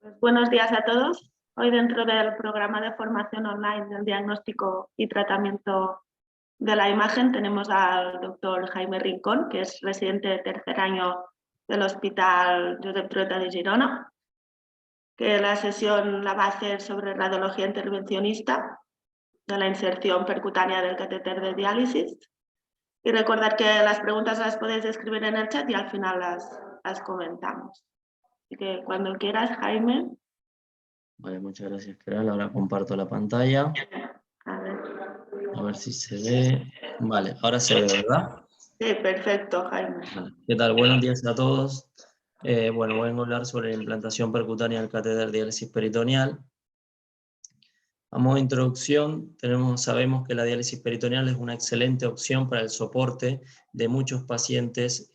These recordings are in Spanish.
Pues buenos días a todos. Hoy dentro del programa de formación online del diagnóstico y tratamiento de la imagen tenemos al doctor Jaime Rincón, que es residente de tercer año del Hospital Josep Trueta de Girona, que la sesión la va a hacer sobre radiología intervencionista de la inserción percutánea del catéter de diálisis. Y recordad que las preguntas las podéis escribir en el chat y al final las comentamos. Así que cuando quieras, Jaime. Vale, muchas gracias, Keral. Ahora comparto la pantalla. A ver si se ve. Vale, ahora se ve, ¿verdad? Sí, perfecto, Jaime. Vale. ¿Qué tal? Buenos días a todos. Bueno, voy a hablar sobre la implantación percutánea del catéter de diálisis peritoneal. A modo de introducción, sabemos que la diálisis peritoneal es una excelente opción para el soporte de muchos pacientes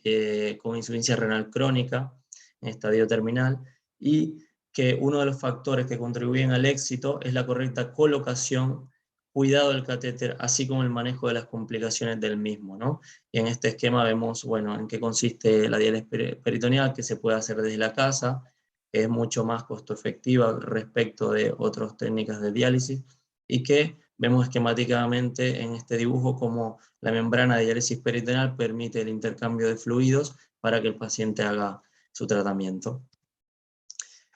con insuficiencia renal crónica en estadio terminal, y que uno de los factores que contribuyen al éxito es la correcta colocación, cuidado del catéter, así como el manejo de las complicaciones del mismo, ¿no? Y en este esquema vemos, bueno, en qué consiste la diálisis peritoneal, que se puede hacer desde la casa, es mucho más costo efectiva respecto de otras técnicas de diálisis, y que vemos esquemáticamente en este dibujo como la membrana de diálisis peritoneal permite el intercambio de fluidos para que el paciente haga su tratamiento.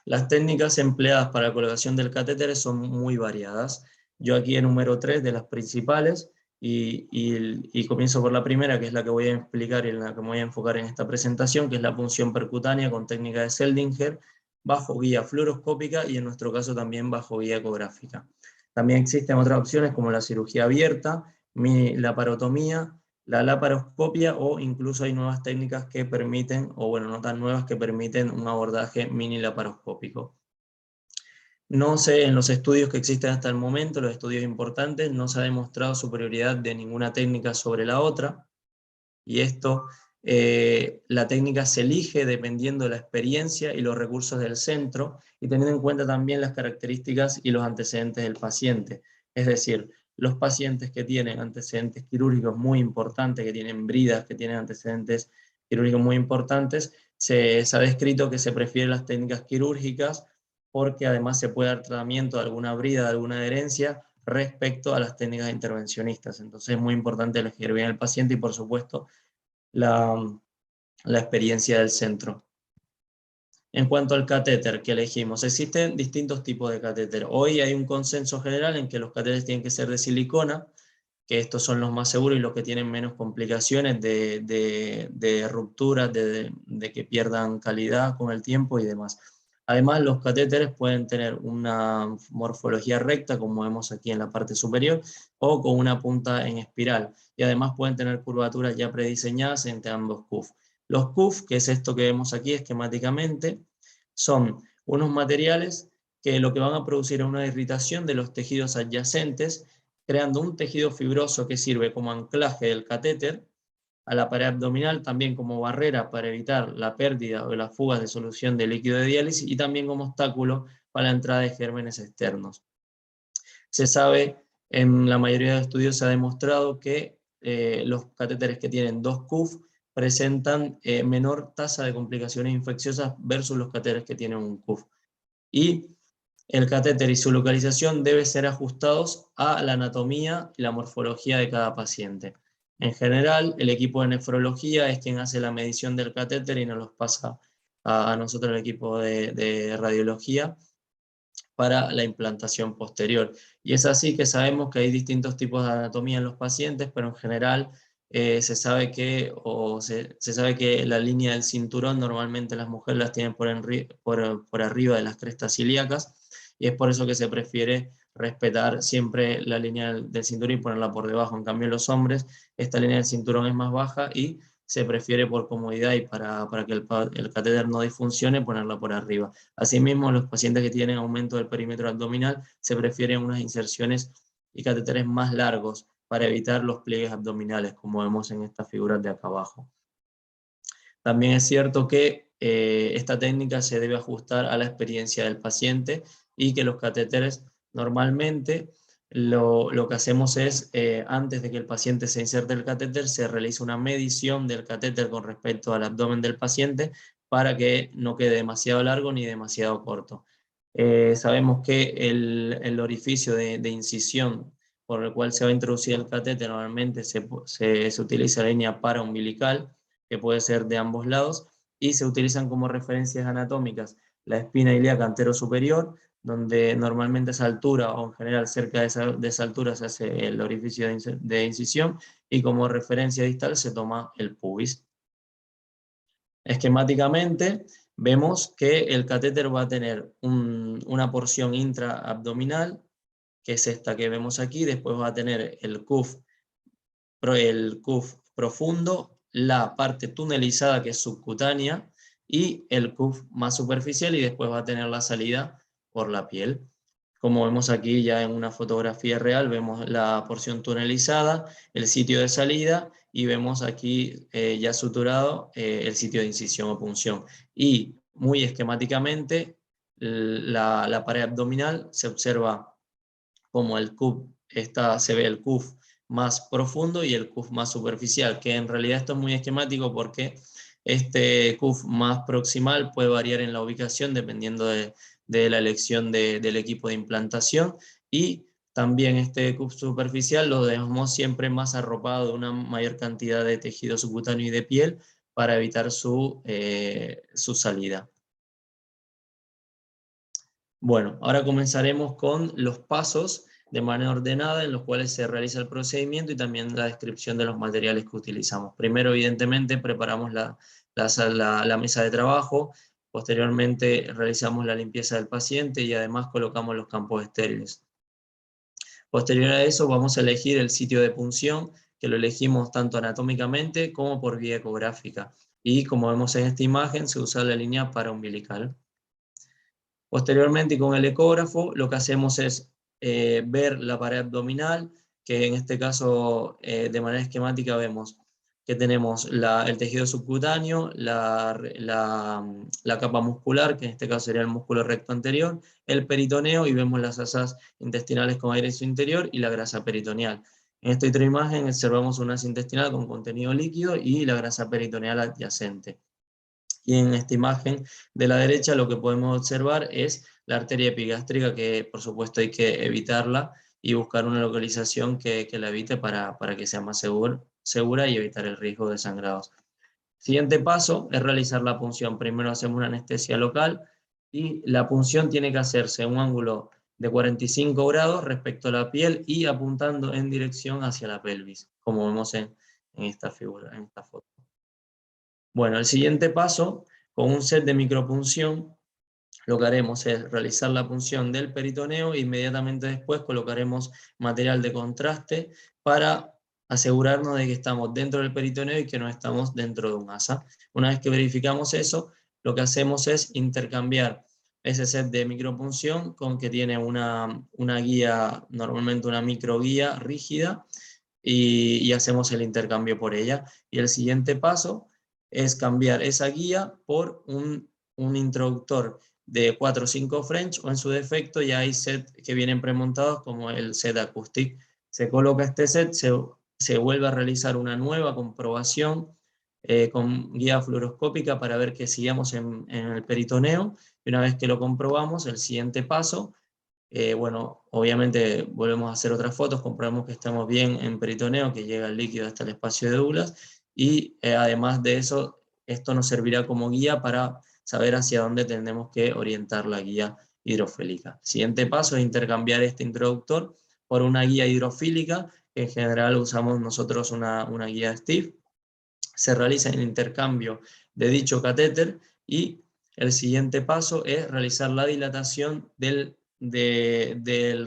Las técnicas empleadas para la colocación del catéter son muy variadas. Yo aquí enumero 3 de las principales y comienzo por la primera, que es la que voy a explicar y en la que me voy a enfocar en esta presentación, que es la punción percutánea con técnica de Seldinger, bajo guía fluoroscópica y en nuestro caso también bajo guía ecográfica. También existen otras opciones como la cirugía abierta, laparotomía, la laparoscopia, o incluso hay nuevas técnicas que permiten, o bueno, no tan nuevas, que permiten un abordaje mini laparoscópico. No sé, en los estudios que existen hasta el momento, los estudios importantes, no se ha demostrado superioridad de ninguna técnica sobre la otra, y esto, la técnica se elige dependiendo de la experiencia y los recursos del centro, y teniendo en cuenta también las características y los antecedentes del paciente. Es decir, los pacientes que tienen antecedentes quirúrgicos muy importantes, que tienen bridas, que tienen antecedentes quirúrgicos muy importantes, se ha descrito que se prefieren las técnicas quirúrgicas, porque además se puede dar tratamiento de alguna brida, de alguna adherencia, respecto a las técnicas intervencionistas. Entonces es muy importante elegir bien al paciente y, por supuesto, la experiencia del centro. En cuanto al catéter que elegimos, existen distintos tipos de catéter. Hoy hay un consenso general en que los catéteres tienen que ser de silicona, que estos son los más seguros y los que tienen menos complicaciones de rupturas, de que pierdan calidad con el tiempo y demás. Además, los catéteres pueden tener una morfología recta, como vemos aquí en la parte superior, o con una punta en espiral. Y además pueden tener curvaturas ya prediseñadas entre ambos CUF. Los CUF, que es esto que vemos aquí esquemáticamente, son unos materiales que lo que van a producir es una irritación de los tejidos adyacentes, creando un tejido fibroso que sirve como anclaje del catéter a la pared abdominal, también como barrera para evitar la pérdida o las fugas de solución de líquido de diálisis, y también como obstáculo para la entrada de gérmenes externos. Se sabe, en la mayoría de estudios se ha demostrado que los catéteres que tienen 2 CUF presentan menor tasa de complicaciones infecciosas versus los catéteres que tienen un CUF. Y el catéter y su localización deben ser ajustados a la anatomía y la morfología de cada paciente. En general, el equipo de nefrología es quien hace la medición del catéter y nos los pasa a nosotros, el equipo de radiología, para la implantación posterior. Y es así que sabemos que hay distintos tipos de anatomía en los pacientes, pero en general se sabe que la línea del cinturón normalmente las mujeres las tienen por arriba de las crestas ilíacas, y es por eso que se prefiere respetar siempre la línea del cinturón y ponerla por debajo. En cambio, en los hombres esta línea del cinturón es más baja y se prefiere, por comodidad y para que el catéter no disfuncione, ponerla por arriba. Asimismo, los pacientes que tienen aumento del perímetro abdominal se prefieren unas inserciones y catéteres más largos para evitar los pliegues abdominales, como vemos en estas figuras de acá abajo. También es cierto que esta técnica se debe ajustar a la experiencia del paciente, y que los catéteres normalmente lo que hacemos es, antes de que el paciente se inserte el catéter, se realiza una medición del catéter con respecto al abdomen del paciente para que no quede demasiado largo ni demasiado corto. Sabemos que el orificio de incisión por el cual se va a introducir el catéter normalmente se utiliza la línea paraumbilical, que puede ser de ambos lados, y se utilizan como referencias anatómicas la espina ilíaca anterosuperior, donde normalmente a esa altura, o en general cerca de esa altura, se hace el orificio de incisión, y como referencia distal se toma el pubis. Esquemáticamente vemos que el catéter va a tener una porción intraabdominal, que es esta que vemos aquí, después va a tener el cuff profundo, la parte tunelizada que es subcutánea, y el cuff más superficial, y después va a tener la salida por la piel. Como vemos aquí ya en una fotografía real, vemos la porción tunelizada, el sitio de salida, y vemos aquí ya suturado el sitio de incisión o punción. Y muy esquemáticamente, la pared abdominal se observa como el cuff se ve el cuff más profundo y el cuff más superficial, que en realidad esto es muy esquemático porque este cuff más proximal puede variar en la ubicación dependiendo de la elección del equipo de implantación, y también este cuff superficial lo dejamos siempre más arropado de una mayor cantidad de tejido subcutáneo y de piel para evitar su salida. Bueno, ahora comenzaremos con los pasos de manera ordenada en los cuales se realiza el procedimiento y también la descripción de los materiales que utilizamos. Primero, evidentemente, preparamos la mesa de trabajo, posteriormente realizamos la limpieza del paciente y además colocamos los campos estériles. Posterior a eso vamos a elegir el sitio de punción, que lo elegimos tanto anatómicamente como por vía ecográfica. Y como vemos en esta imagen, se usa la línea paraumbilical. Posteriormente, con el ecógrafo, lo que hacemos es ver la pared abdominal, que en este caso, de manera esquemática, vemos que tenemos el tejido subcutáneo, la capa muscular, que en este caso sería el músculo recto anterior, el peritoneo, y vemos las asas intestinales con aire en su interior y la grasa peritoneal. En esta otra imagen observamos una asa intestinal con contenido líquido y la grasa peritoneal adyacente. Y en esta imagen de la derecha lo que podemos observar es la arteria epigástrica, que por supuesto hay que evitarla y buscar una localización que la evite para que sea más segura y evitar el riesgo de sangrados. Siguiente paso es realizar la punción. Primero hacemos una anestesia local y la punción tiene que hacerse en un ángulo de 45 grados respecto a la piel y apuntando en dirección hacia la pelvis, como vemos en esta figura, en esta foto. Bueno, el siguiente paso, con un set de micropunción, lo que haremos es realizar la punción del peritoneo e inmediatamente después colocaremos material de contraste para asegurarnos de que estamos dentro del peritoneo y que no estamos dentro de un asa. Una vez que verificamos eso, lo que hacemos es intercambiar ese set de micropunción con que tiene una guía, normalmente una microguía rígida, y hacemos el intercambio por ella. Y el siguiente paso es cambiar esa guía por un introductor de 4 o 5 French, o en su defecto ya hay sets que vienen premontados como el set Acoustic. Se coloca este set, se vuelve a realizar una nueva comprobación con guía fluoroscópica para ver que sigamos en el peritoneo, y una vez que lo comprobamos, el siguiente paso, bueno, obviamente volvemos a hacer otras fotos, comprobamos que estamos bien en peritoneo, que llega el líquido hasta el espacio de Douglas, y además de eso, esto nos servirá como guía para saber hacia dónde tenemos que orientar la guía hidrofílica. Siguiente paso es intercambiar este introductor por una guía hidrofílica, que en general usamos nosotros una guía Steve. Se realiza el intercambio de dicho catéter y el siguiente paso es realizar la dilatación del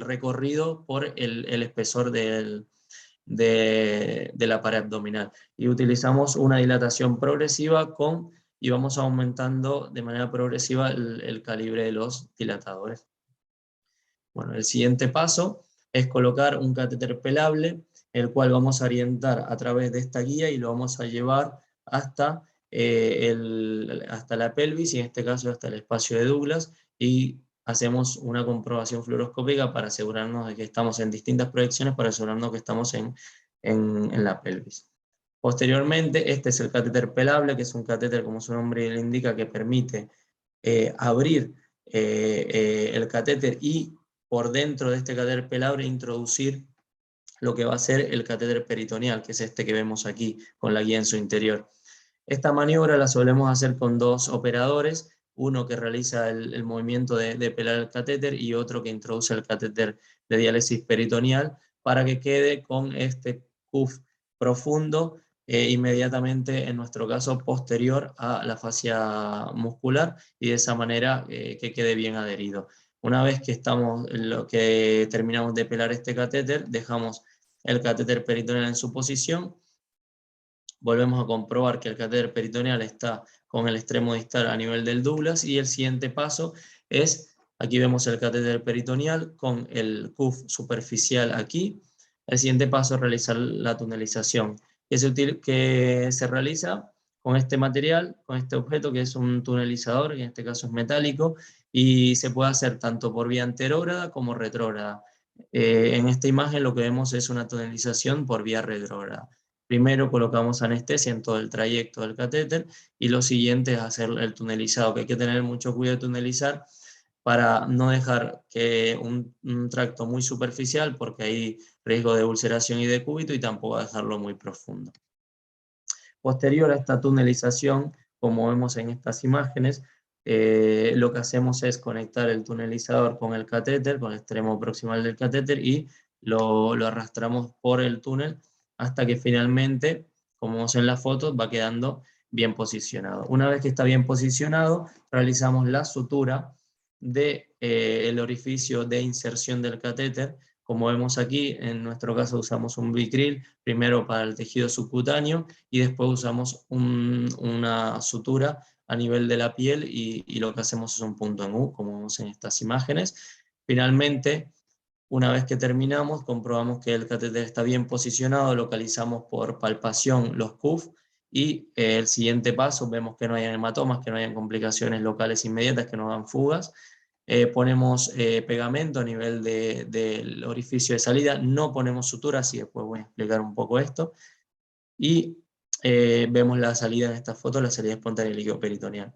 recorrido por el espesor de la pared abdominal. Y utilizamos una dilatación progresiva y vamos aumentando de manera progresiva el calibre de los dilatadores. Bueno, el siguiente paso es colocar un catéter pelable, el cual vamos a orientar a través de esta guía y lo vamos a llevar hasta la pelvis, y en este caso hasta el espacio de Douglas, y hacemos una comprobación fluoroscópica para asegurarnos de que estamos en distintas proyecciones, para asegurarnos que estamos en la pelvis. Posteriormente, este es el catéter pelable, que es un catéter, como su nombre le indica, que permite abrir el catéter y por dentro de este catéter pelable introducir lo que va a ser el catéter peritoneal, que es este que vemos aquí, con la guía en su interior. Esta maniobra la solemos hacer con dos operadores, uno que realiza el movimiento de pelar el catéter y otro que introduce el catéter de diálisis peritoneal, para que quede con este cuff profundo inmediatamente, en nuestro caso, posterior a la fascia muscular, y de esa manera que quede bien adherido. Una vez que terminamos de pelar este catéter, dejamos el catéter peritoneal en su posición, volvemos a comprobar que el catéter peritoneal está con el extremo distal a nivel del Douglas, y el siguiente paso es, aquí vemos el catéter peritoneal con el cuff superficial aquí. El siguiente paso es realizar la tunelización, que se realiza con este material, con este objeto que es un tunelizador, que en este caso es metálico, y se puede hacer tanto por vía anterógrada como retrógrada. En esta imagen lo que vemos es una tunelización por vía retrógrada. Primero colocamos anestesia en todo el trayecto del catéter, y lo siguiente es hacer el tunelizado, que hay que tener mucho cuidado de tunelizar para no dejar que un tracto muy superficial, porque hay riesgo de ulceración y decúbito, y tampoco dejarlo muy profundo. Posterior a esta tunelización, como vemos en estas imágenes, lo que hacemos es conectar el tunelizador con el catéter, con el extremo proximal del catéter, y lo arrastramos por el túnel hasta que finalmente, como vemos en la foto, va quedando bien posicionado. Una vez que está bien posicionado, realizamos la sutura del orificio de inserción del catéter. Como vemos aquí, en nuestro caso usamos un Vicryl, primero para el tejido subcutáneo, y después usamos una sutura a nivel de la piel, y lo que hacemos es un punto en U, como vemos en estas imágenes. Finalmente, una vez que terminamos, comprobamos que el catéter está bien posicionado, localizamos por palpación los cuff, y el siguiente paso, vemos que no hayan hematomas, que no hayan complicaciones locales inmediatas, que no hagan fugas. Ponemos pegamento a nivel del orificio de salida, no ponemos sutura, así después voy a explicar un poco esto. Y vemos la salida en esta foto, la salida espontánea del líquido peritoneal.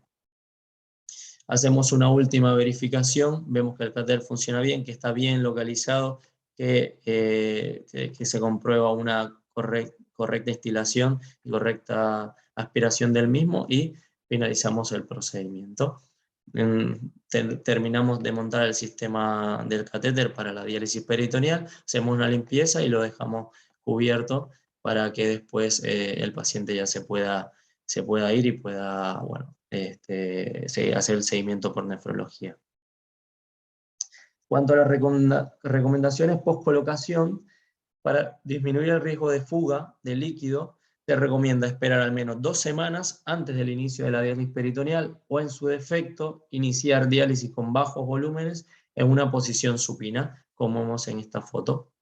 Hacemos una última verificación, vemos que el catéter funciona bien, que está bien localizado, que se comprueba una correcta instilación y correcta aspiración del mismo, y finalizamos el procedimiento. Terminamos de montar el sistema del catéter para la diálisis peritoneal, hacemos una limpieza y lo dejamos cubierto para que después el paciente ya se pueda ir y pueda, bueno, hacer el seguimiento por nefrología. Cuanto a las recomendaciones post-colocación, para disminuir el riesgo de fuga de líquido, se recomienda esperar al menos 2 semanas antes del inicio de la diálisis peritoneal, o en su defecto, iniciar diálisis con bajos volúmenes en una posición supina, como vemos en esta foto.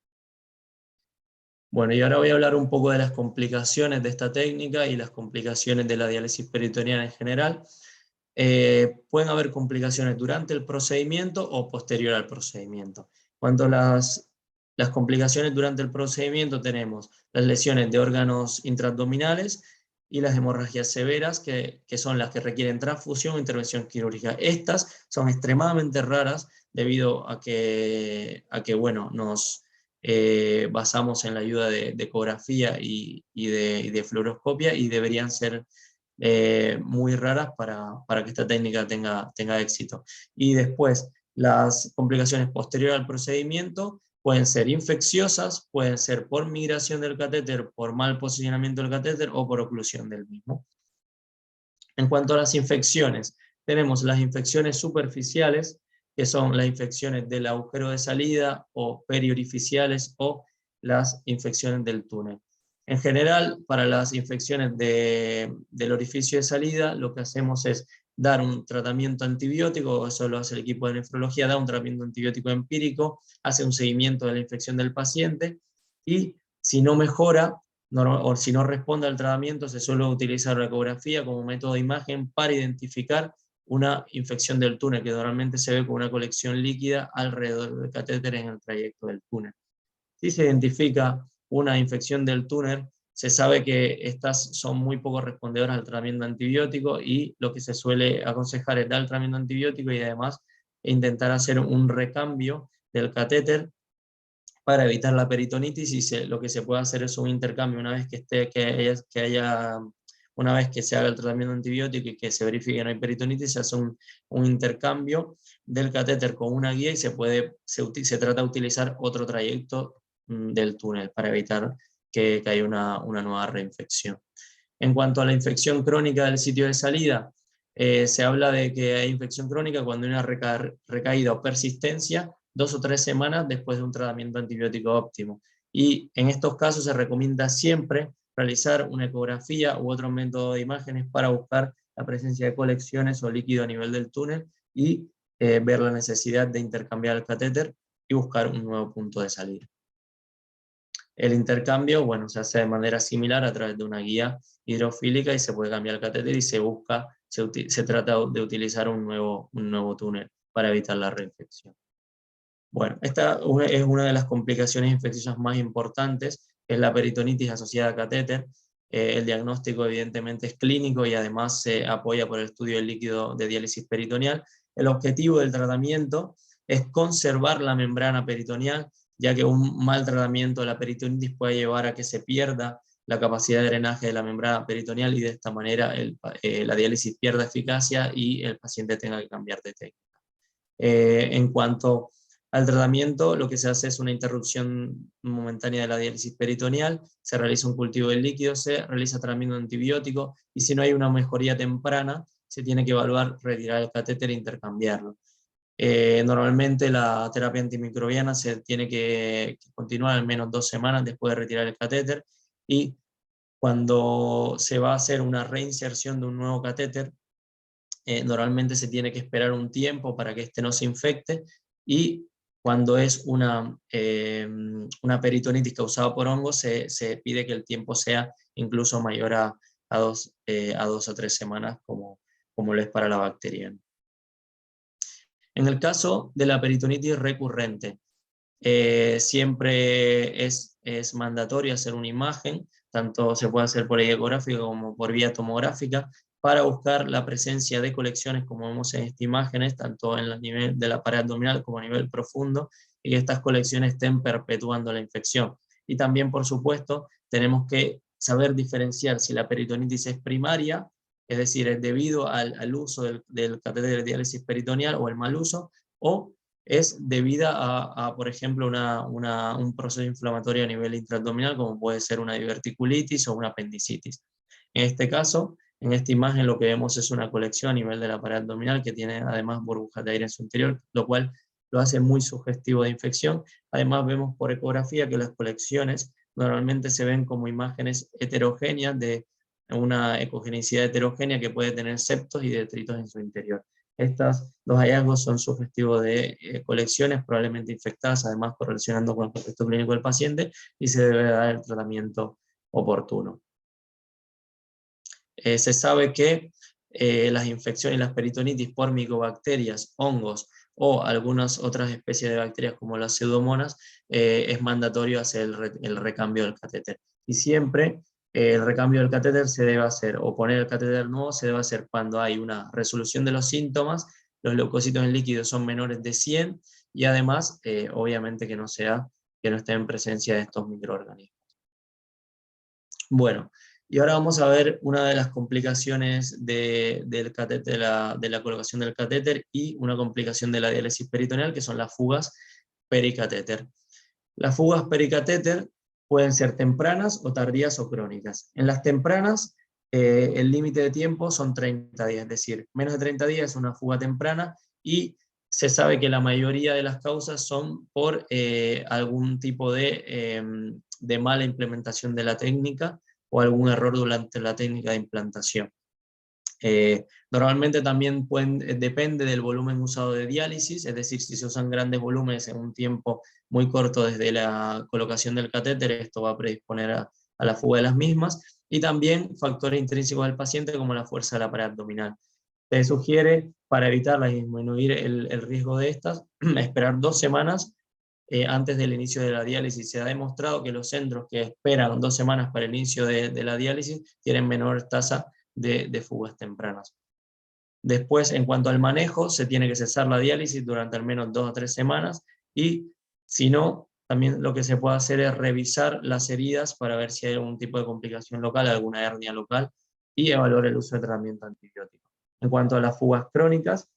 Bueno, y ahora voy a hablar un poco de las complicaciones de esta técnica y las complicaciones de la diálisis peritoneal en general. Pueden haber complicaciones durante el procedimiento o posterior al procedimiento. Cuanto a las complicaciones durante el procedimiento, tenemos las lesiones de órganos intraabdominales y las hemorragias severas, que son las que requieren transfusión o intervención quirúrgica. Estas son extremadamente raras debido a que bueno, nos basamos en la ayuda de ecografía y de fluoroscopia, y deberían ser muy raras para que esta técnica tenga éxito. Y después, las complicaciones posteriores al procedimiento pueden ser infecciosas, pueden ser por migración del catéter, por mal posicionamiento del catéter o por oclusión del mismo. En cuanto a las infecciones, tenemos las infecciones superficiales, que son las infecciones del agujero de salida, o periorificiales, o las infecciones del túnel. En general, para las infecciones del orificio de salida, lo que hacemos es dar un tratamiento antibiótico, eso lo hace el equipo de nefrología, da un tratamiento antibiótico empírico, hace un seguimiento de la infección del paciente, y si no mejora, o si no responde al tratamiento, se suele utilizar la ecografía como método de imagen para identificar una infección del túnel, que normalmente se ve con una colección líquida alrededor del catéter en el trayecto del túnel. Si se identifica una infección del túnel, se sabe que estas son muy poco respondedoras al tratamiento antibiótico, y lo que se suele aconsejar es dar el tratamiento antibiótico y además e intentar hacer un recambio del catéter para evitar la peritonitis, y lo que se puede hacer es un intercambio una vez una vez que se haga el tratamiento antibiótico y que se verifique que no hay peritonitis, se hace un intercambio del catéter con una guía y se trata de utilizar otro trayecto del túnel para evitar que haya una nueva reinfección. En cuanto a la infección crónica del sitio de salida, se habla de que hay infección crónica cuando hay una recaída o persistencia 2 o 3 semanas después de un tratamiento antibiótico óptimo. Y en estos casos se recomienda siempre realizar una ecografía u otro método de imágenes para buscar la presencia de colecciones o líquido a nivel del túnel y ver la necesidad de intercambiar el catéter y buscar un nuevo punto de salida. El intercambio, bueno, se hace de manera similar a través de una guía hidrofílica y se puede cambiar el catéter y se trata de utilizar un nuevo túnel para evitar la reinfección. Bueno, esta es una de las complicaciones infecciosas más importantes, que es la peritonitis asociada a catéter. El diagnóstico evidentemente es clínico y además se apoya por el estudio del líquido de diálisis peritoneal. El objetivo del tratamiento es conservar la membrana peritoneal, ya que un mal tratamiento de la peritonitis puede llevar a que se pierda la capacidad de drenaje de la membrana peritoneal y de esta manera la diálisis pierda eficacia y el paciente tenga que cambiar de técnica. En cuanto al tratamiento, lo que se hace es una interrupción momentánea de la diálisis peritoneal, se realiza un cultivo del líquido, se realiza tratamiento antibiótico y si no hay una mejoría temprana, se tiene que evaluar retirar el catéter e intercambiarlo. Normalmente la terapia antimicrobiana se tiene que continuar al menos 2 semanas después de retirar el catéter, y cuando se va a hacer una reinserción de un nuevo catéter, normalmente se tiene que esperar un tiempo para que este no se infecte, y cuando es una peritonitis causada por hongos se pide que el tiempo sea incluso mayor a 2 a 3 semanas como lo es para la bacteriana. En el caso de la peritonitis recurrente, siempre es mandatorio hacer una imagen, tanto se puede hacer por ecográfica como por vía tomográfica, para buscar la presencia de colecciones, como vemos en estas imágenes, tanto en el nivel de la pared abdominal como a nivel profundo, y que estas colecciones estén perpetuando la infección. Y también, por supuesto, tenemos que saber diferenciar si la peritonitis es primaria, es decir, es debido al uso del catéter de diálisis peritoneal o el mal uso, o es debida a por ejemplo, un proceso inflamatorio a nivel intraabdominal, como puede ser una diverticulitis o una apendicitis. En este caso, en esta imagen lo que vemos es una colección a nivel de la pared abdominal que tiene además burbujas de aire en su interior, lo cual lo hace muy sugestivo de infección. Además vemos por ecografía que las colecciones normalmente se ven como imágenes heterogéneas, de una ecogenicidad heterogénea que puede tener septos y detritos en su interior. Estos dos hallazgos son sugestivos de colecciones probablemente infectadas, además correlacionando con el contexto clínico del paciente, y se debe dar el tratamiento oportuno. Se sabe que las infecciones y las peritonitis por micobacterias, hongos o algunas otras especies de bacterias como las pseudomonas, es mandatorio hacer el recambio del catéter. Y siempre el recambio del catéter se debe hacer, o poner el catéter nuevo se debe hacer cuando hay una resolución de los síntomas, los leucocitos en líquido son menores de 100 y además, obviamente, que no esté en presencia de estos microorganismos. Bueno, y ahora vamos a ver una de las complicaciones del catéter, de la colocación del catéter, y una complicación de la diálisis peritoneal, que son las fugas pericatéter. Las fugas pericatéter pueden ser tempranas o tardías o crónicas. En las tempranas, el límite de tiempo son 30 días, es decir, menos de 30 días es una fuga temprana, y se sabe que la mayoría de las causas son por algún tipo de mala implementación de la técnica o algún error durante la técnica de implantación. Normalmente también depende del volumen usado de diálisis, es decir, si se usan grandes volúmenes en un tiempo muy corto desde la colocación del catéter, esto va a predisponer a la fuga de las mismas, y también factores intrínsecos del paciente como la fuerza de la pared abdominal. Se sugiere, para evitarlas y disminuir el riesgo de estas, esperar 2 semanas antes del inicio de la diálisis. Se ha demostrado que los centros que esperan 2 semanas para el inicio de la diálisis tienen menor tasa de fugas tempranas. Después, en cuanto al manejo, se tiene que cesar la diálisis durante al menos 2 a 3 semanas, y si no, también lo que se puede hacer es revisar las heridas para ver si hay algún tipo de complicación local, alguna hernia local, y evaluar el uso de tratamiento antibiótico. En cuanto a las fugas crónicas,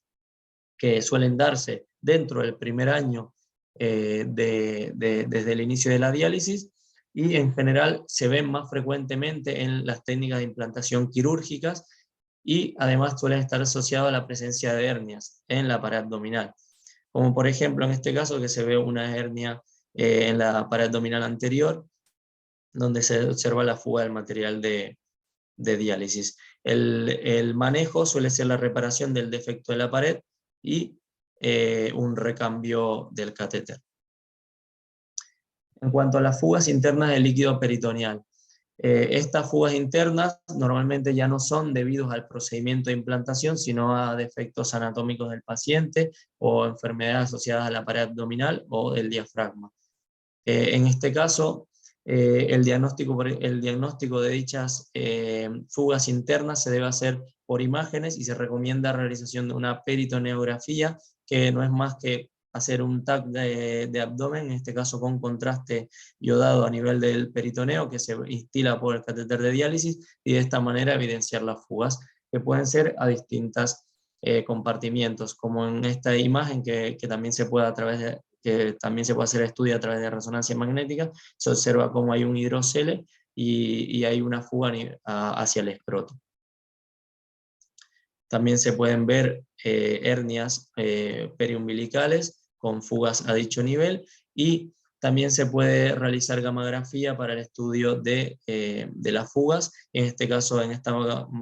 que suelen darse dentro del primer año desde el inicio de la diálisis, y en general se ven más frecuentemente en las técnicas de implantación quirúrgicas, y además suelen estar asociados a la presencia de hernias en la pared abdominal. Como por ejemplo en este caso, que se ve una hernia en la pared abdominal anterior, donde se observa la fuga del material de diálisis. El manejo suele ser la reparación del defecto de la pared y un recambio del catéter. En cuanto a las fugas internas del líquido peritoneal, estas fugas internas normalmente ya no son debidos al procedimiento de implantación, sino a defectos anatómicos del paciente o enfermedades asociadas a la pared abdominal o del diafragma. En este caso, el diagnóstico de dichas fugas internas se debe hacer por imágenes, y se recomienda la realización de una peritoneografía, que no es más que hacer un TAC de abdomen, en este caso con contraste iodado a nivel del peritoneo, que se instila por el catéter de diálisis, y de esta manera evidenciar las fugas, que pueden ser a distintos compartimientos, como en esta imagen que también se puede que también se puede hacer estudio a través de resonancia magnética. Se observa cómo hay un hidrocele y hay una fuga hacia el escroto. También se pueden ver hernias periumbilicales con fugas a dicho nivel, y también se puede realizar gamografía para el estudio de las fugas. En este caso, en esta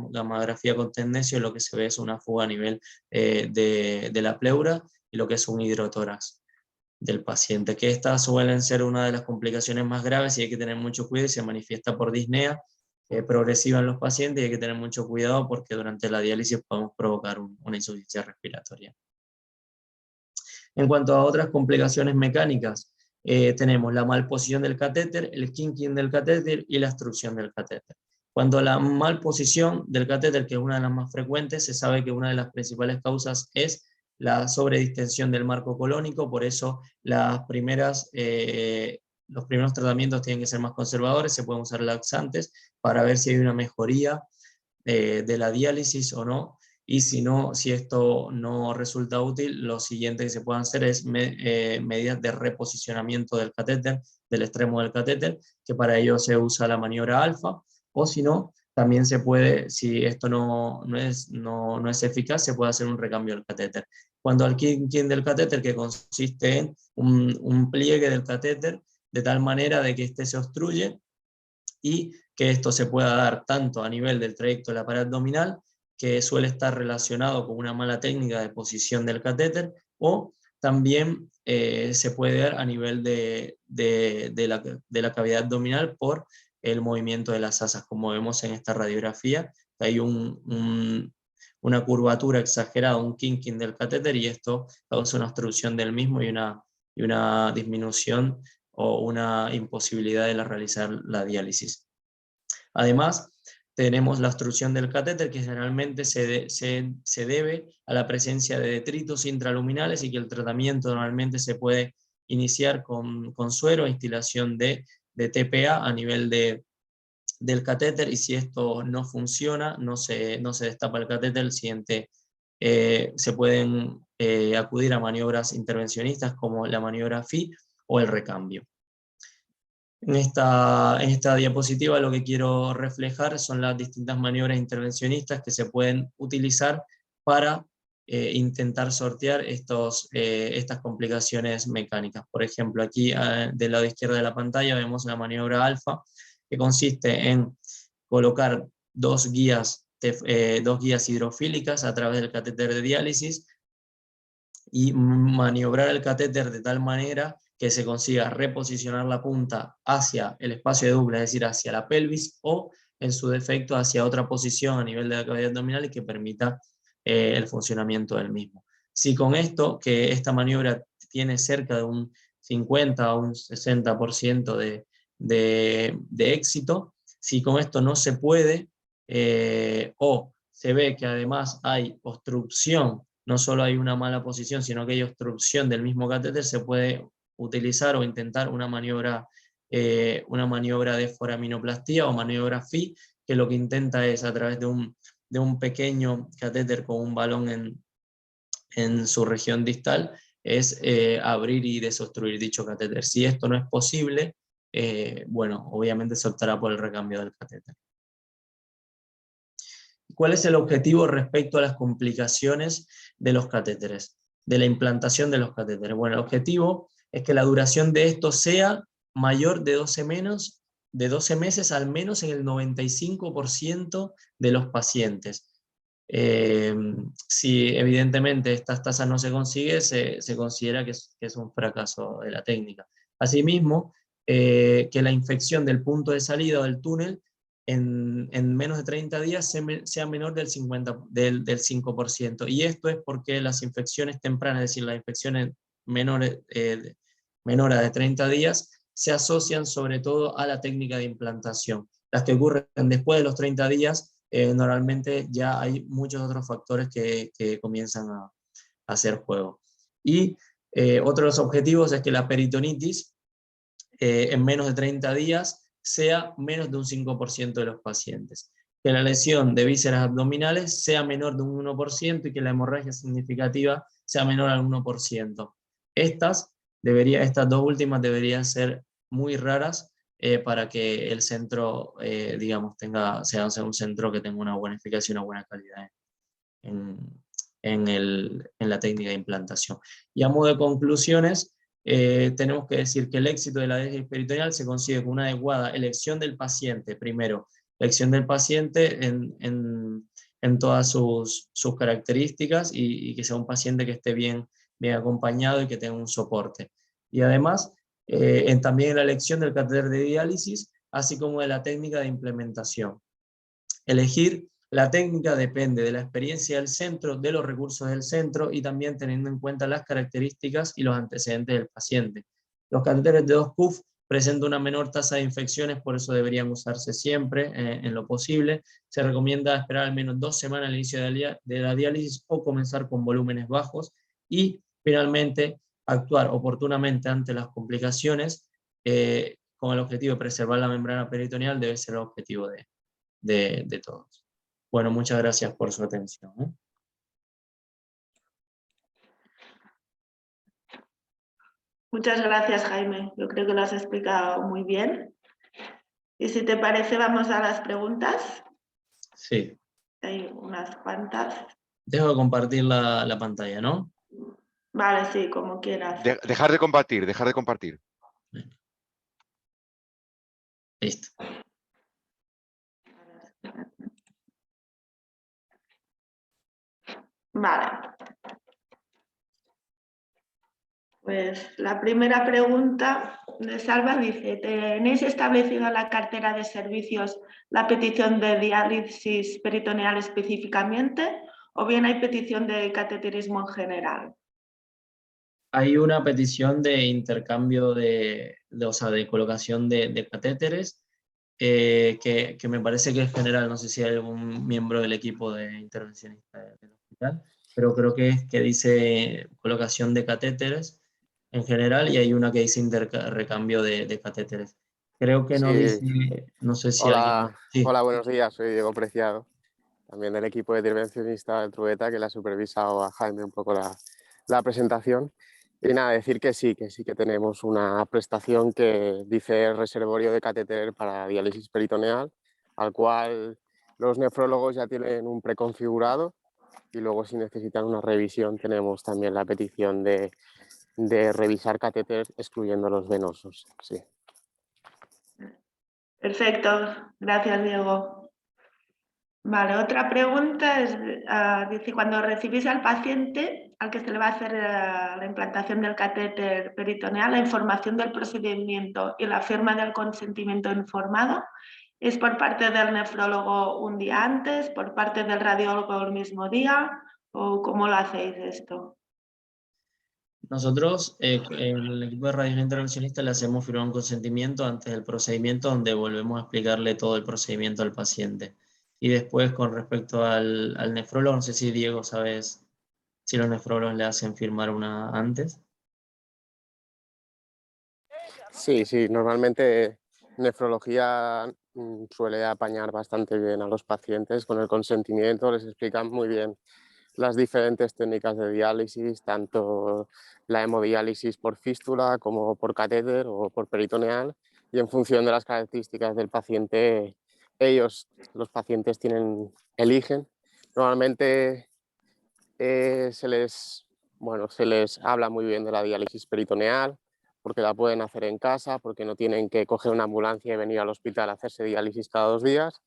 gamografía con tendensio, lo que se ve es una fuga a nivel de la pleura, y lo que es un hidrotórax del paciente, que estas suelen ser una de las complicaciones más graves, y hay que tener mucho cuidado, y se manifiesta por disnea progresiva en los pacientes, y hay que tener mucho cuidado porque durante la diálisis podemos provocar una insuficiencia respiratoria. En cuanto a otras complicaciones mecánicas, tenemos la malposición del catéter, el kinking del catéter y la obstrucción del catéter. Cuando la malposición del catéter, que es una de las más frecuentes, se sabe que una de las principales causas es la sobredistensión del marco colónico, por eso los primeros tratamientos tienen que ser más conservadores, se pueden usar laxantes para ver si hay una mejoría de la diálisis o no, y si esto no resulta útil, lo siguiente que se puede hacer es medidas de reposicionamiento del catéter, del extremo del catéter, que para ello se usa la maniobra alfa, o si no, también se puede, si esto no es eficaz, se puede hacer un recambio del catéter. Cuando al kinking del catéter, que consiste en un pliegue del catéter, de tal manera de que éste se obstruye, y que esto se pueda dar tanto a nivel del trayecto de la pared abdominal, que suele estar relacionado con una mala técnica de posición del catéter, o también se puede dar a nivel de la cavidad abdominal por el movimiento de las asas, como vemos en esta radiografía. Hay una curvatura exagerada, un kinking del catéter, y esto causa una obstrucción del mismo y una disminución o una imposibilidad de realizar la diálisis. Además, tenemos la obstrucción del catéter, que generalmente se debe a la presencia de detritos intraluminales, y que el tratamiento normalmente se puede iniciar con suero, instilación de TPA a nivel del catéter, y si esto no funciona, no se destapa el catéter, el siguiente se pueden acudir a maniobras intervencionistas como la maniobra FI o el recambio. En esta diapositiva lo que quiero reflejar son las distintas maniobras intervencionistas que se pueden utilizar para intentar sortear estas complicaciones mecánicas. Por ejemplo, aquí del lado izquierdo de la pantalla vemos la maniobra alfa, que consiste en colocar dos guías hidrofílicas a través del catéter de diálisis, y maniobrar el catéter de tal manera que se consiga reposicionar la punta hacia el espacio de dupla, es decir, hacia la pelvis, o en su defecto hacia otra posición a nivel de la cavidad abdominal, y que permita el funcionamiento del mismo. Si con esto, que esta maniobra tiene cerca de un 50 o un 60% de éxito, si con esto no se puede, o se ve que además hay obstrucción, no solo hay una mala posición, sino que hay obstrucción del mismo catéter, se puede utilizar o intentar una maniobra de foraminoplastía o maniobra FI, que lo que intenta es, a través de un pequeño catéter con un balón en su región distal, es abrir y desobstruir dicho catéter. Si esto no es posible, bueno, obviamente se optará por el recambio del catéter. ¿Cuál es el objetivo respecto a las complicaciones de los catéteres, de la implantación de los catéteres? Bueno, el objetivo es que la duración de esto sea mayor de 12 meses, al menos en el 95% de los pacientes. Si evidentemente estas tasas no se consiguen, se considera que es un fracaso de la técnica. Asimismo, que la infección del punto de salida o del túnel en menos de 30 días sea menor del 5%. Y esto es porque las infecciones tempranas, es decir, las infecciones menores de 30 días, se asocian sobre todo a la técnica de implantación. Las que ocurren después de los 30 días, normalmente ya hay muchos otros factores que comienzan a hacer juego. Y otro de los objetivos es que la peritonitis en menos de 30 días sea menos de un 5% de los pacientes. Que la lesión de vísceras abdominales sea menor de un 1% y que la hemorragia significativa sea menor al 1%. Estas dos últimas deberían ser muy raras para que el centro, digamos, sea un centro que tenga una buena eficacia y una buena calidad en la técnica de implantación. Y a modo de conclusiones, tenemos que decir que el éxito de la diálisis peritoneal se consigue con una adecuada elección del paciente, primero, elección del paciente en todas sus características y que sea un paciente que esté bien acompañado y que tenga un soporte. Y además, también la elección del catéter de diálisis, así como de la técnica de implementación. Elegir la técnica depende de la experiencia del centro, de los recursos del centro y también teniendo en cuenta las características y los antecedentes del paciente. Los catéteres de 2 CUF presentan una menor tasa de infecciones, por eso deberían usarse siempre en lo posible. Se recomienda esperar al menos 2 semanas al inicio de la diálisis o comenzar con volúmenes bajos y finalmente actuar oportunamente ante las complicaciones con el objetivo de preservar la membrana peritoneal debe ser el objetivo de todos. Bueno, muchas gracias por su atención. Muchas gracias, Jaime. Yo creo que lo has explicado muy bien. Y si te parece, vamos a las preguntas. Sí. Hay unas cuantas. Dejo de compartir la pantalla, ¿no? Vale, sí, como quieras. Dejar de compartir. Listo. Vale. Pues la primera pregunta de Salva dice, ¿tenéis establecido en la cartera de servicios la petición de diálisis peritoneal específicamente o bien hay petición de cateterismo en general? Hay una petición de intercambio de colocación de catéteres que me parece que es general, no sé si hay algún miembro del equipo de intervencionista del hospital, pero creo que dice colocación de catéteres en general y hay una que dice recambio de catéteres. Creo que no Sí. dice, no sé si Hola, alguien... Sí. hola, buenos días, soy Diego Preciado, también del equipo de intervencionista del Trueta, que le ha supervisado a Jaime un poco la presentación. Y nada, decir que sí que tenemos una prestación que dice reservorio de catéter para diálisis peritoneal, al cual los nefrólogos ya tienen un preconfigurado y luego si necesitan una revisión tenemos también la petición de revisar catéter excluyendo los venosos. Sí. Perfecto, gracias Diego. Vale, otra pregunta es, dice, cuando recibís al paciente al que se le va a hacer la implantación del catéter peritoneal, la información del procedimiento y la firma del consentimiento informado, ¿es por parte del nefrólogo un día antes, por parte del radiólogo el mismo día o cómo lo hacéis esto? Nosotros, en el equipo de radiología intervencionista, le hacemos firmar un consentimiento antes del procedimiento donde volvemos a explicarle todo el procedimiento al paciente. Y después con respecto al nefrólogo, no sé si Diego sabes si los nefrólogos le hacen firmar una antes. Sí, sí, normalmente nefrología suele apañar bastante bien a los pacientes con el consentimiento, les explican muy bien las diferentes técnicas de diálisis, tanto la hemodiálisis por fístula como por catéter o por peritoneal, y en función de las características del paciente, los pacientes eligen. Normalmente se les habla muy bien de la diálisis peritoneal, porque la pueden hacer en casa, porque no tienen que coger una ambulancia y venir al hospital a hacerse diálisis cada 2 días,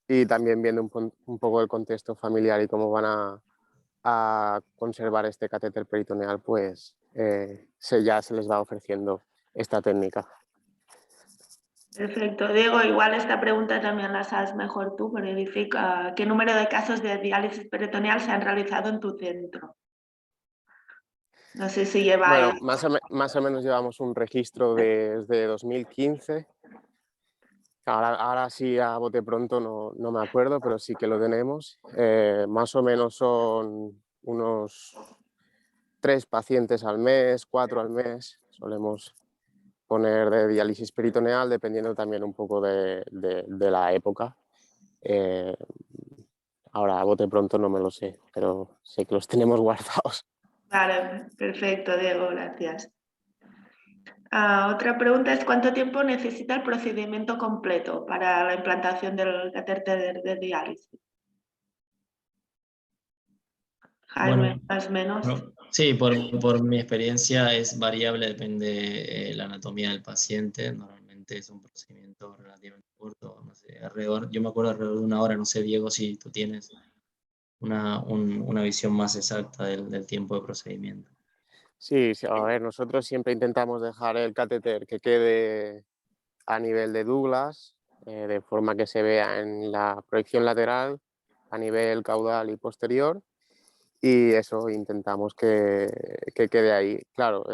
y también viendo un poco el contexto familiar y cómo van a conservar este catéter peritoneal, pues ya se les va ofreciendo esta técnica. Perfecto. Diego, igual esta pregunta también la sabes mejor tú, pero dice ¿qué número de casos de diálisis peritoneal se han realizado en tu centro? No sé si lleváis... Bueno, más o menos llevamos un registro desde 2015. Ahora sí, a bote pronto no me acuerdo, pero sí que lo tenemos. Más o menos son unos 3 pacientes al mes, 4 al mes. Solemos poner de diálisis peritoneal, dependiendo también un poco de la época. Ahora a bote pronto no me lo sé, pero sé que los tenemos guardados. Vale, perfecto, Diego, gracias. Otra pregunta es ¿cuánto tiempo necesita el procedimiento completo para la implantación del catéter de diálisis? Jaime, Bueno, más o menos. sí, por mi experiencia es variable, depende la anatomía del paciente. Normalmente es un procedimiento relativamente corto, no sé, yo me acuerdo alrededor de 1 hora, no sé, Diego, si tú tienes una visión más exacta del tiempo de procedimiento. Sí, a ver, nosotros siempre intentamos dejar el catéter que quede a nivel de Douglas, de forma que se vea en la proyección lateral, a nivel caudal y posterior, y eso intentamos que quede ahí. Claro,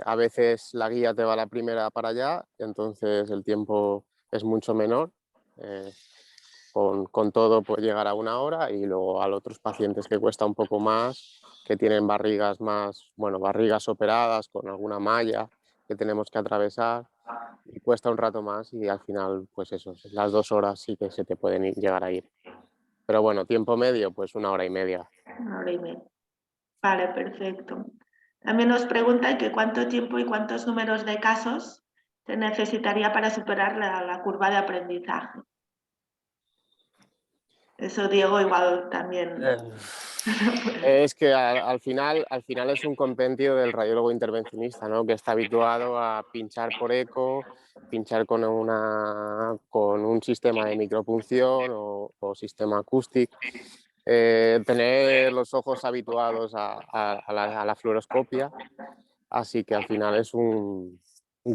a veces la guía te va la primera para allá, entonces el tiempo es mucho menor. Con todo puede llegar a 1 hora, y luego a los otros pacientes que cuesta un poco más, que tienen barrigas barrigas operadas con alguna malla que tenemos que atravesar, y cuesta un rato más, y al final pues eso, las 2 horas sí que se te pueden llegar a ir. Pero bueno, tiempo medio, pues 1 hora y media. 1 hora y media. Vale, perfecto. También nos pregunta que cuánto tiempo y cuántos números de casos se necesitaría para superar la curva de aprendizaje. Eso Diego igual también. Es que al final es un compendio del radiólogo intervencionista, ¿no? Que está habituado a pinchar por eco, pinchar con un sistema de micropunción o sistema acústico, tener los ojos habituados a la fluoroscopia. Así que al final es un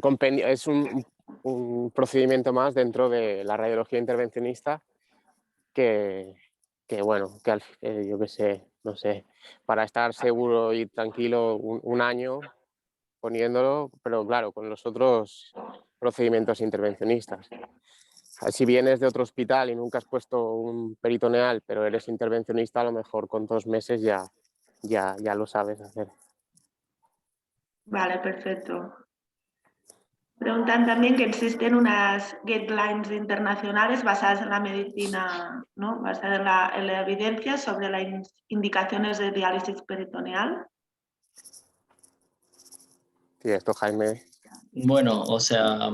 compendio, es un procedimiento más dentro de la radiología intervencionista que yo qué sé, no sé, para estar seguro y tranquilo un año poniéndolo, pero claro, con los otros procedimientos intervencionistas. Si vienes de otro hospital y nunca has puesto un peritoneal, pero eres intervencionista, a lo mejor con 2 meses ya lo sabes hacer. Vale, perfecto. Preguntan también que existen unas guidelines internacionales basadas en la medicina, ¿no? Basadas en la evidencia sobre las indicaciones de diálisis peritoneal. Sí, esto, Jaime. Bueno, o sea,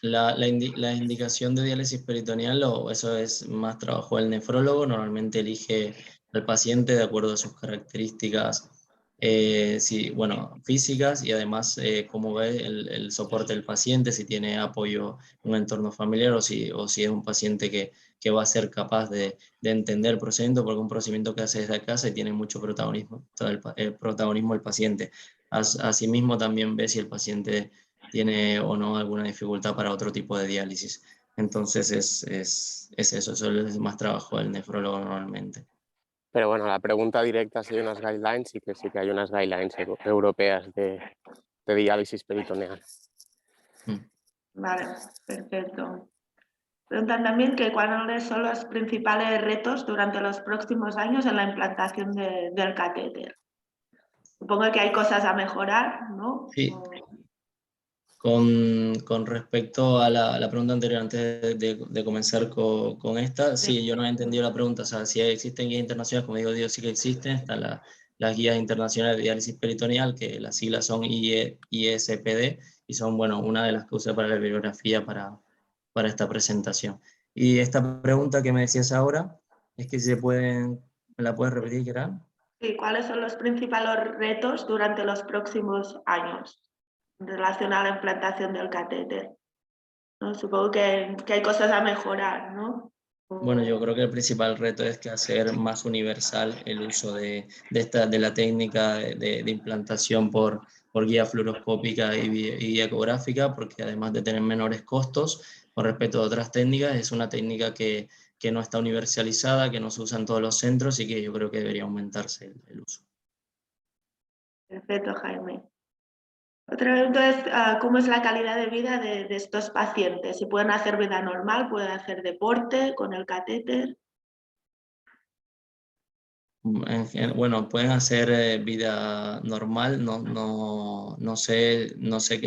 la indicación de diálisis peritoneal, eso es más trabajo del nefrólogo, normalmente elige al paciente de acuerdo a sus características físicas, y además cómo ve el soporte del paciente, si tiene apoyo en un entorno familiar o si es un paciente que va a ser capaz de entender el procedimiento, porque un procedimiento que hace desde casa y tiene mucho protagonismo, todo el protagonismo del paciente. Asimismo también ve si el paciente tiene o no alguna dificultad para otro tipo de diálisis. Entonces eso es más trabajo del nefrólogo normalmente. Pero bueno, la pregunta directa, si hay unas guidelines, sí que hay unas guidelines europeas de diálisis peritoneal. Vale, perfecto. Preguntan también que cuáles son los principales retos durante los próximos años en la implantación del catéter. Supongo que hay cosas a mejorar, ¿no? Sí. Con respecto a la pregunta anterior, antes de comenzar con esta, sí, yo no he entendido la pregunta. O sea, si existen guías internacionales, como digo, sí que existen. Están las guías internacionales de diálisis peritoneal, que las siglas son ISPD, y son, bueno, una de las que usé para la bibliografía para esta presentación. Y esta pregunta que me decías ahora, es que si ¿me la puedes repetir, Gerard? Sí, ¿cuáles son los principales retos durante los próximos años en relación a la implantación del catéter? ¿No? Supongo que hay cosas a mejorar, ¿no? Bueno, yo creo que el principal reto es que hacer más universal el uso de la técnica de implantación por guía fluoroscópica y ecográfica, porque además de tener menores costos con respecto a otras técnicas, es una técnica que no está universalizada, que no se usa en todos los centros y que yo creo que debería aumentarse el uso. Perfecto, Jaime. Otra pregunta es cómo es la calidad de vida de estos pacientes. Si pueden hacer vida normal, pueden hacer deporte con el catéter. Bueno, pueden hacer vida normal, no sé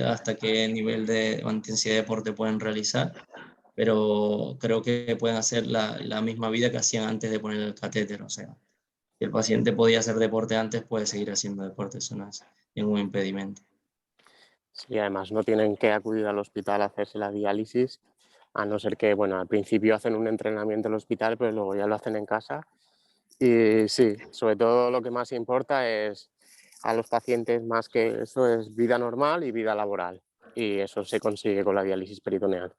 hasta qué nivel o intensidad de deporte pueden realizar, pero creo que pueden hacer la misma vida que hacían antes de poner el catéter. O sea, si el paciente podía hacer deporte antes, puede seguir haciendo deporte, eso no es ningún impedimento. Sí, además no tienen que acudir al hospital a hacerse la diálisis, a no ser que, bueno, al principio hacen un entrenamiento en el hospital, pero luego ya lo hacen en casa. Y sí, sobre todo lo que más importa es a los pacientes, más que eso, es vida normal y vida laboral. Y eso se consigue con la diálisis peritoneal.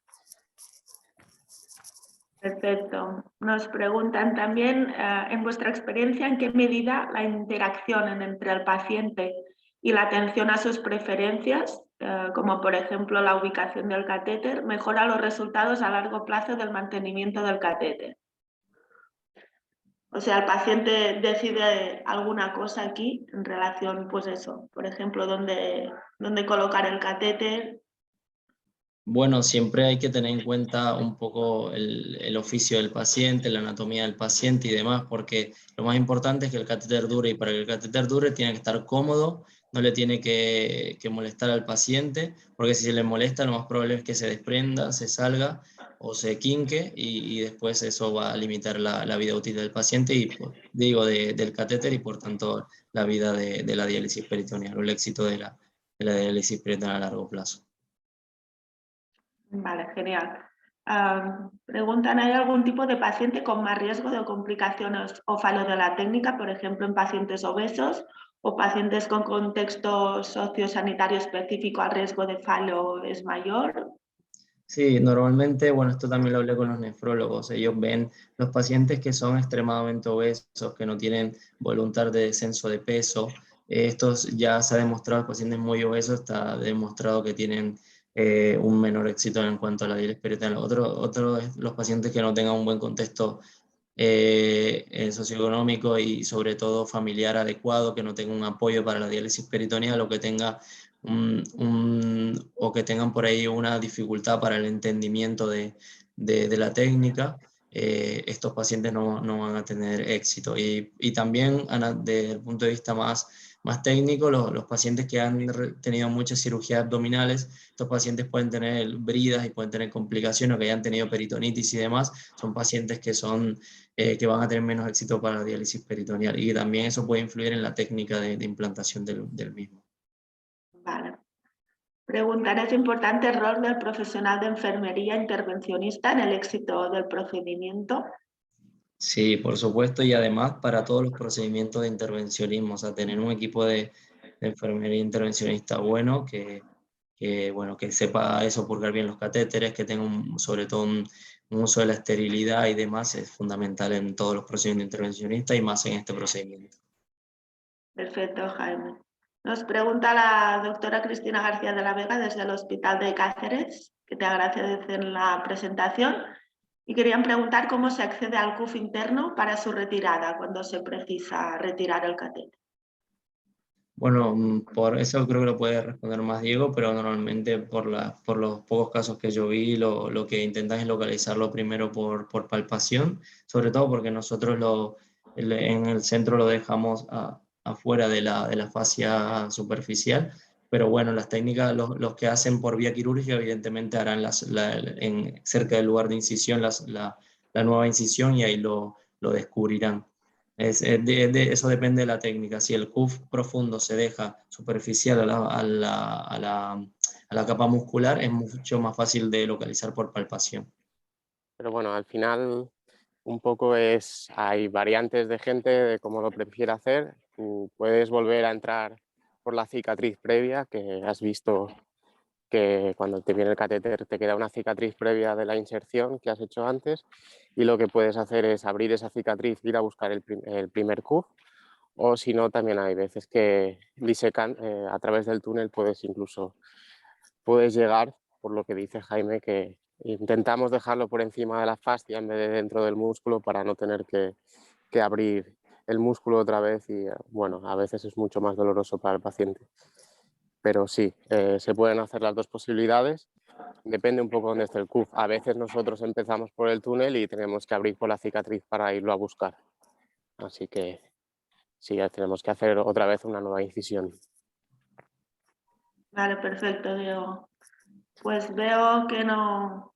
Perfecto. Nos preguntan también, en vuestra experiencia, ¿en qué medida la interacción entre el paciente y la atención a sus preferencias, como por ejemplo la ubicación del catéter, mejora los resultados a largo plazo del mantenimiento del catéter? O sea, el paciente decide alguna cosa aquí en relación, pues eso, por ejemplo, dónde colocar el catéter. Bueno, siempre hay que tener en cuenta un poco el oficio del paciente, la anatomía del paciente y demás, porque lo más importante es que el catéter dure, y para que el catéter dure tiene que estar cómodo, no le tiene que molestar al paciente, porque si se le molesta lo más probable es que se desprenda, se salga o se quinque, y después eso va a limitar la vida útil del paciente y, pues, digo, del catéter, y por tanto la vida de la diálisis peritoneal o el éxito de la diálisis peritoneal a largo plazo. Vale, genial. Preguntan, ¿hay algún tipo de paciente con más riesgo de complicaciones o fallo de la técnica, por ejemplo, en pacientes obesos o pacientes con contexto sociosanitario específico, al riesgo de fallo es mayor? Sí, normalmente, bueno, esto también lo hablé con los nefrólogos. Ellos ven los pacientes que son extremadamente obesos, que no tienen voluntad de descenso de peso. Estos ya se ha demostrado, los pacientes muy obesos está demostrado que tienen un menor éxito en cuanto a la diálisis peritoneal. Otro es los pacientes que no tengan un buen contexto socioeconómico y sobre todo familiar adecuado, que no tengan un apoyo para la diálisis peritoneal o que tenga o que tengan por ahí una dificultad para el entendimiento de la técnica. Estos pacientes no van a tener éxito. Y también desde el punto de vista más técnico, los pacientes que han tenido muchas cirugías abdominales, estos pacientes pueden tener bridas y pueden tener complicaciones, o que hayan tenido peritonitis y demás, son pacientes que van a tener menos éxito para la diálisis peritoneal, y también eso puede influir en la técnica de implantación del mismo. Vale. Preguntar, ¿es importante el rol del profesional de enfermería intervencionista en el éxito del procedimiento? Sí, por supuesto, y además para todos los procedimientos de intervencionismo, o sea, tener un equipo de enfermería intervencionista bueno, bueno, que sepa eso, purgar bien los catéteres, que tenga sobre todo un uso de la esterilidad y demás, es fundamental en todos los procedimientos intervencionistas y más en este procedimiento. Perfecto, Jaime. Nos pregunta la doctora Cristina García de la Vega desde el Hospital de Cáceres, que te agradecen la presentación, y querían preguntar cómo se accede al CUF interno para su retirada, cuando se precisa retirar el catéter. Bueno, por eso creo que lo puede responder más Diego, pero normalmente por los pocos casos que yo vi, lo que intentan es localizarlo primero por palpación, sobre todo porque nosotros en el centro lo dejamos afuera de la fascia superficial, pero bueno, las técnicas, los que hacen por vía quirúrgica evidentemente harán cerca del lugar de incisión la nueva incisión y ahí lo descubrirán. Eso depende de la técnica. Si el CUF profundo se deja superficial a la capa muscular, es mucho más fácil de localizar por palpación. Pero bueno, al final un poco hay variantes de gente de cómo lo prefiere hacer. Tú puedes volver a entrar por la cicatriz previa, que has visto que cuando te viene el catéter te queda una cicatriz previa de la inserción que has hecho antes, y lo que puedes hacer es abrir esa cicatriz, ir a buscar el primer CUF, o si no, también hay veces que disecan a través del túnel puedes llegar, por lo que dice Jaime, que intentamos dejarlo por encima de la fascia en vez de dentro del músculo para no tener que abrir el músculo otra vez y bueno, a veces es mucho más doloroso para el paciente. Pero sí, se pueden hacer las dos posibilidades. Depende un poco dónde esté el CUF. A veces nosotros empezamos por el túnel y tenemos que abrir por la cicatriz para irlo a buscar. Así que sí, tenemos que hacer otra vez una nueva incisión. Vale, perfecto, Diego. Pues veo que no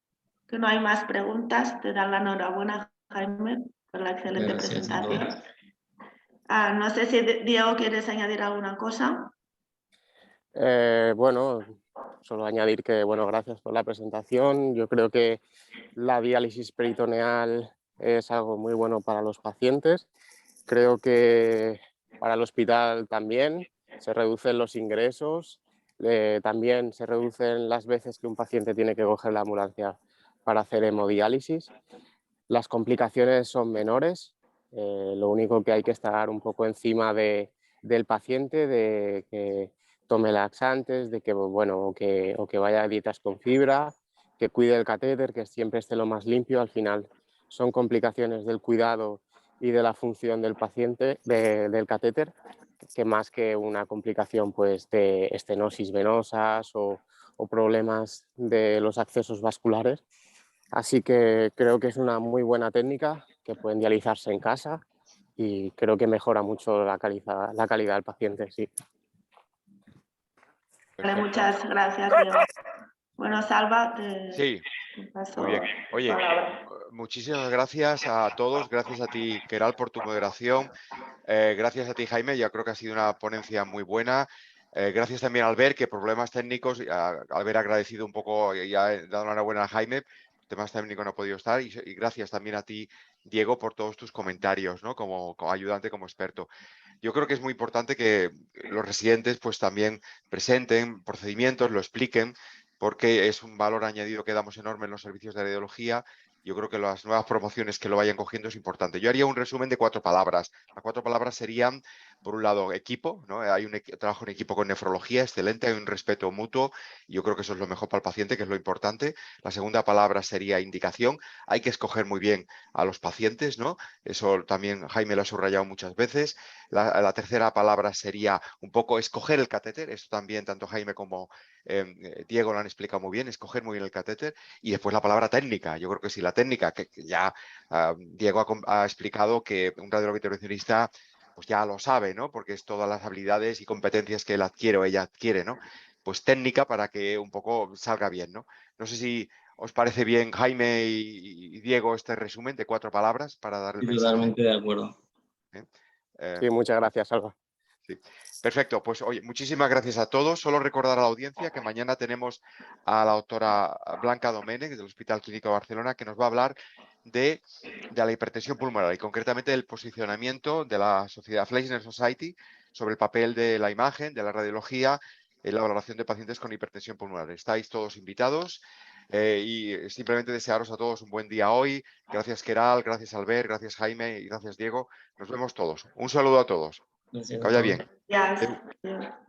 hay más preguntas. Te dan la enhorabuena, Jaime, por la excelente Gracias a presentación. todos. No sé si Diego quieres añadir alguna cosa. Bueno, solo añadir que, bueno, gracias por la presentación. Yo creo que la diálisis peritoneal es algo muy bueno para los pacientes. Creo que para el hospital también se reducen los ingresos, también se reducen las veces que un paciente tiene que coger la ambulancia para hacer hemodiálisis. Las complicaciones son menores, lo único que hay que estar un poco encima del paciente, de que tome laxantes, de que, bueno, o que vaya a dietas con fibra, que cuide el catéter, que siempre esté lo más limpio. Al final son complicaciones del cuidado y de la función del paciente, del catéter, que más que una complicación pues, de estenosis venosas o problemas de los accesos vasculares. Así que creo que es una muy buena técnica que pueden dializarse en casa y creo que mejora mucho la calidad del paciente. Sí. Vale, Perfecto. muchas gracias, Diego. Bueno, Salva, Sí, te paso muy bien. Oye, palabra. muchísimas gracias a todos. Gracias a ti, Keral, por tu moderación. Gracias a ti, Jaime. Yo creo que ha sido una ponencia muy buena. Gracias también a Albert, que problemas técnicos, Albert agradecido un poco y ha dado la enhorabuena a Jaime. Temas técnicos no ha podido estar. Y gracias también a ti, Diego, por todos tus comentarios, ¿no? Como ayudante, como experto. Yo creo que es muy importante que los residentes pues también presenten procedimientos, lo expliquen, porque es un valor añadido que damos enorme en los servicios de radiología. Yo creo que las nuevas promociones que lo vayan cogiendo es importante. Yo haría un resumen de 4 palabras. Las 4 palabras serían, por un lado, equipo, ¿no? Hay un trabajo en equipo con nefrología excelente, hay un respeto mutuo. Y yo creo que eso es lo mejor para el paciente, que es lo importante. La segunda palabra sería indicación. Hay que escoger muy bien a los pacientes, ¿no? Eso también Jaime lo ha subrayado muchas veces. La tercera palabra sería un poco escoger el catéter. Esto también tanto Jaime como Diego lo han explicado muy bien, escoger muy bien el catéter. Y después la palabra técnica. Yo creo que sí, la técnica, que ya Diego ha explicado que un radiólogo intervencionista pues ya lo sabe, ¿no? Porque es todas las habilidades y competencias que él adquiere o ella adquiere, ¿no? Pues técnica para que un poco salga bien, ¿no? No sé si os parece bien, Jaime y Diego, este resumen de 4 palabras para dar el Estoy mensaje. totalmente de acuerdo. Sí, muchas gracias, Alba. Sí. Perfecto, pues oye, muchísimas gracias a todos. Solo recordar a la audiencia que mañana tenemos a la doctora Blanca Domènech del Hospital Clínico de Barcelona, que nos va a hablar de la hipertensión pulmonar y concretamente del posicionamiento de la Sociedad Fleischner Society sobre el papel de la imagen, de la radiología en la valoración de pacientes con hipertensión pulmonar. Estáis todos invitados y simplemente desearos a todos un buen día hoy. Gracias, Keral, gracias, Albert, gracias, Jaime y gracias, Diego. Nos vemos todos. Un saludo a todos. Gracias Que a vaya todos. bien. Gracias.